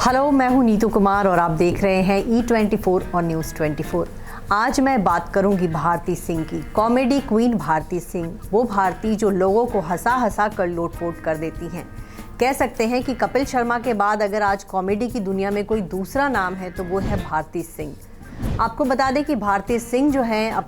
Hello, मैं हूं नीतू कुमार और आप देख रहे हैं E24 और न्यूज़ 24। आज मैं बात करूंगी भारती सिंह की। कॉमेडी क्वीन भारती सिंह, वो भारती जो लोगों को हंसा हंसा कर लोटपोट कर देती हैं। कह सकते हैं कि कपिल शर्मा के बाद अगर आज कॉमेडी की दुनिया में कोई दूसरा नाम है तो वो है भारती सिंह। आपको बता दें कि भारती सिंह जो है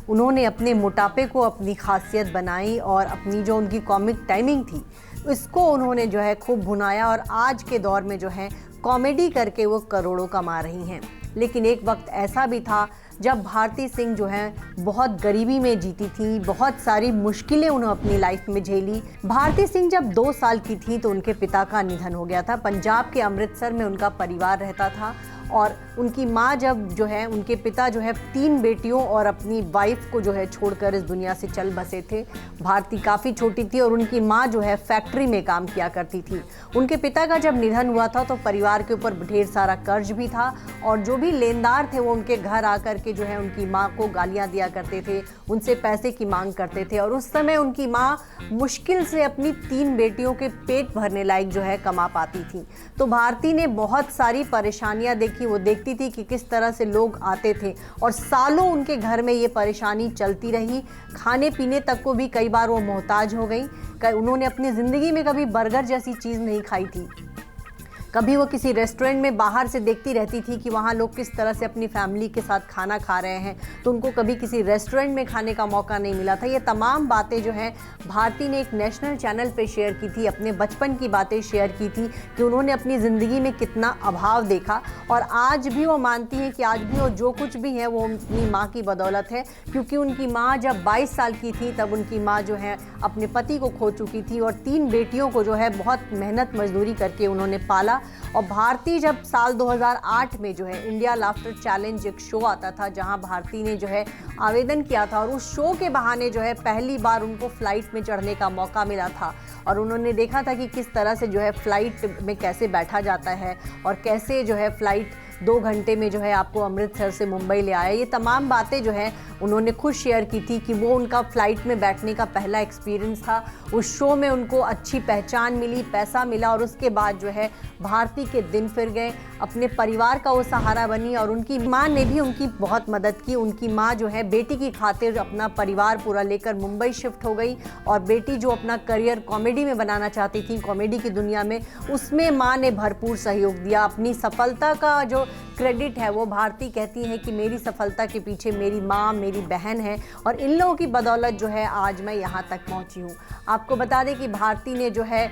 उन्होंने अपने मोटापे को अपनी खासियत बनाई और अपनी जो उनकी कॉमिक टाइमिंग थी इसको उन्होंने जो है खूब भुनाया और आज के दौर में जो है कॉमेडी करके वो करोड़ों कमा रही हैं। लेकिन एक वक्त ऐसा भी था जब भारती सिंह जो है बहुत गरीबी में जीती थी, बहुत सारी मुश्किलें उन्होंने अपनी लाइफ में झेली। भारती सिंह जब 2 साल की थी तो उनके पिता का निधन हो गया था। पंजाब के अमृतसर में उनका परिवार रहता था और उनकी माँ जब जो है उनके पिता जो है 3 बेटियों और अपनी वाइफ को जो है छोड़कर इस दुनिया से चल बसे थे। भारती काफ़ी छोटी थी और उनकी माँ जो है फैक्ट्री में काम किया करती थी। उनके पिता का जब निधन हुआ था तो परिवार के ऊपर ढेर सारा कर्ज भी था और जो भी लेनदार थे वो उनके घर आकर के जो है उनकी माँ को गालियाँ दिया करते थे, उनसे पैसे की मांग करते थे। और उस समय उनकी माँ मुश्किल से अपनी 3 बेटियों के पेट भरने लायक जो है कमा पाती थी। तो भारती ने बहुत सारी परेशानियाँ देखी। वो देखती थी कि किस तरह से लोग आते थे और सालों उनके घर में ये परेशानी चलती रही। खाने पीने तक को भी कई बार वो मोहताज हो गई। उन्होंने अपनी ज़िंदगी में कभी बर्गर जैसी चीज़ नहीं खाई थी। कभी वो किसी रेस्टोरेंट में बाहर से देखती रहती थी कि वहाँ लोग किस तरह से अपनी फैमिली के साथ खाना खा रहे हैं, तो उनको कभी किसी रेस्टोरेंट में खाने का मौका नहीं मिला था। ये तमाम बातें जो हैं भारती ने एक नेशनल चैनल पे शेयर की थी, अपने बचपन की बातें शेयर की थी कि उन्होंने अपनी ज़िंदगी में कितना अभाव देखा। और आज भी वो मानती हैं कि आज भी वो जो कुछ भी है वो अपनी माँ की बदौलत है, क्योंकि उनकी माँ जब 22 साल की थी तब उनकी माँ जो है अपने पति को खो चुकी थी और 3 बेटियों को जो है बहुत मेहनत मजदूरी करके उन्होंने पाला। और भारती जब साल 2008 में जो है इंडिया लाफ्टर चैलेंज एक शो आता था जहां भारती ने जो है आवेदन किया था और उस शो के बहाने जो है पहली बार उनको फ्लाइट में चढ़ने का मौका मिला था और उन्होंने देखा था कि किस तरह से जो है फ्लाइट में कैसे बैठा जाता है और कैसे जो है फ्लाइट 2 घंटे में जो है आपको अमृतसर से मुंबई ले आया। ये तमाम बातें जो है उन्होंने खुद शेयर की थी कि वो उनका फ़्लाइट में बैठने का पहला एक्सपीरियंस था। उस शो में उनको अच्छी पहचान मिली, पैसा मिला और उसके बाद जो है भारती के दिन फिर गए। अपने परिवार का वो सहारा बनी और उनकी माँ ने भी उनकी बहुत मदद की। उनकी माँ जो है बेटी की खातिर अपना परिवार पूरा लेकर मुंबई शिफ्ट हो गई और बेटी जो अपना करियर कॉमेडी में बनाना चाहती थी, कॉमेडी की दुनिया में, उसमें माँ ने भरपूर सहयोग दिया। अपनी सफलता का जो क्रेडिट है वो भारती कहती हैं कि मेरी सफलता के पीछे मेरी माँ, मेरी बहन है और इन लोगों की बदौलत जो है आज मैं यहाँ तक पहुँची हूँ। आपको बता दें कि भारती ने जो है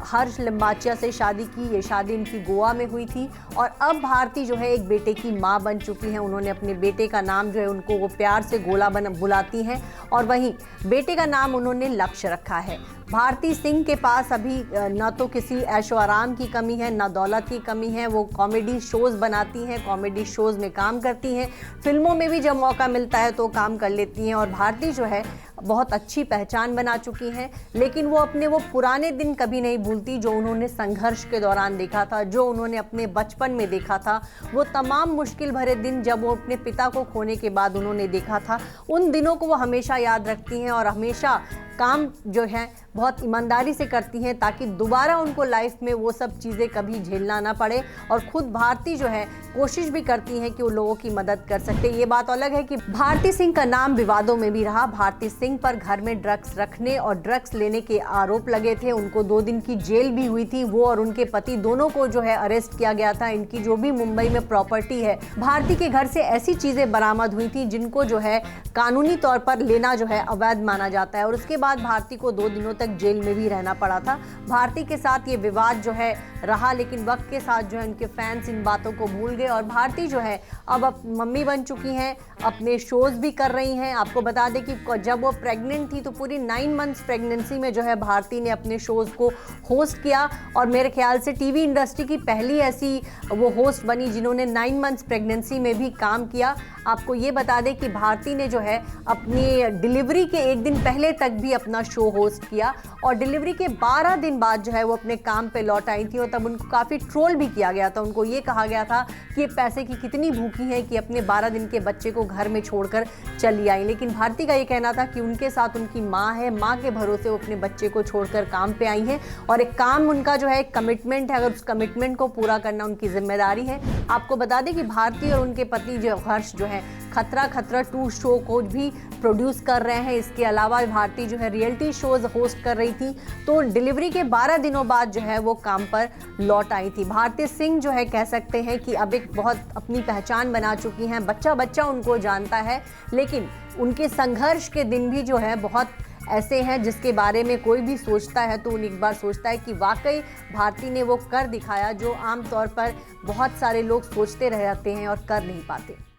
हर्ष लिम्बाचिया से शादी की। ये शादी इनकी गोवा में हुई थी और अब भारती जो है एक बेटे की माँ बन चुकी हैं। उन्होंने अपने बेटे का नाम जो है उनको वो प्यार से गोला बुलाती हैं और वहीं बेटे का नाम उन्होंने लक्ष्य रखा है। भारती सिंह के पास अभी न तो किसी ऐशो आराम की कमी है, न दौलत की कमी है। वो कॉमेडी शोज़ बनाती हैं, कॉमेडी शोज़ में काम करती हैं, फिल्मों में भी जब मौका मिलता है तो काम कर लेती हैं और भारती जो है बहुत अच्छी पहचान बना चुकी हैं। लेकिन वो अपने वो पुराने दिन कभी नहीं भूलती जो उन्होंने संघर्ष के दौरान देखा था, जो उन्होंने अपने बचपन में देखा था। वो तमाम मुश्किल भरे दिन जब वो अपने पिता को खोने के बाद उन्होंने देखा था, उन दिनों को वो हमेशा याद रखती हैं और हमेशा काम जो है बहुत ईमानदारी से करती हैं ताकि दोबारा उनको लाइफ में वो सब चीज़ें कभी झेलना ना पड़े। और खुद भारती जो है कोशिश भी करती हैं कि वो लोगों की मदद कर सकते। ये बात अलग है कि भारती सिंह का नाम विवादों में भी रहा। भारती सिंह पर घर में ड्रग्स रखने और ड्रग्स लेने के आरोप लगे थे। उनको 2 दिन की जेल भी हुई थी। वो और उनके पति दोनों को जो है अरेस्ट किया गया था। इनकी जो भी मुंबई में प्रॉपर्टी है, भारती के घर से ऐसी चीज़ें बरामद हुई थी जिनको जो है कानूनी तौर पर लेना जो है अवैध माना जाता है और उसके बाद भारती को 2 दिनों तक जेल में भी रहना पड़ा था। भारती के साथ ये विवाद जो है रहा, लेकिन वक्त के साथ जो है उनके फैंस इन बातों को भूल गए और भारती जो है अब मम्मी बन चुकी हैं, अपने शोज़ भी कर रही हैं। आपको बता दें कि जब वो प्रेग्नेंट थी तो पूरी 9 मंथ्स प्रेगनेंसी में जो है भारती ने अपने शोज़ को होस्ट किया और मेरे ख्याल से टीवी इंडस्ट्री की पहली ऐसी वो होस्ट बनी जिन्होंने 9 मंथ्स प्रेगनेंसी में भी काम किया। आपको ये बता दें कि भारती ने जो है अपनी डिलीवरी के 1 दिन पहले तक भी अपना शो होस्ट किया और डिलीवरी के 12 दिन बाद जो है वो अपने काम पे लौट आई थी और तब उनको काफ़ी ट्रोल भी किया गया था। उनको ये कहा गया था कि ये पैसे की कितनी भूखी हैं कि अपने 12 दिन के बच्चे को घर में छोड़कर चली आई। लेकिन भारती का ये कहना था कि उनके साथ उनकी माँ है, माँ के भरोसे वो अपने बच्चे को छोड़कर काम पे आई हैं और एक काम उनका जो है एक कमिटमेंट है, अगर उस कमिटमेंट को पूरा करना उनकी जिम्मेदारी है। आपको बता दें कि भारती और उनके पति जो हर्ष जो है खतरा 2 शो को भी प्रोड्यूस कर रहे हैं। इसके अलावा भारती जो है रियलिटी शोज होस्ट कर रही थी, तो डिलीवरी के 12 दिनों बाद जो है वो काम पर लौट आई थी। भारती सिंह जो है कह सकते हैं कि अब एक बहुत अपनी पहचान बना चुकी हैं, बच्चा उनको जानता है, लेकिन उनके संघर्ष के दिन भी जो है बहुत ऐसे हैं जिसके बारे में कोई भी सोचता है तो एक बार सोचता है कि वाकई भारती ने वो कर दिखाया जो आमतौर पर बहुत सारे लोग सोचते रह जाते हैं और कर नहीं पाते।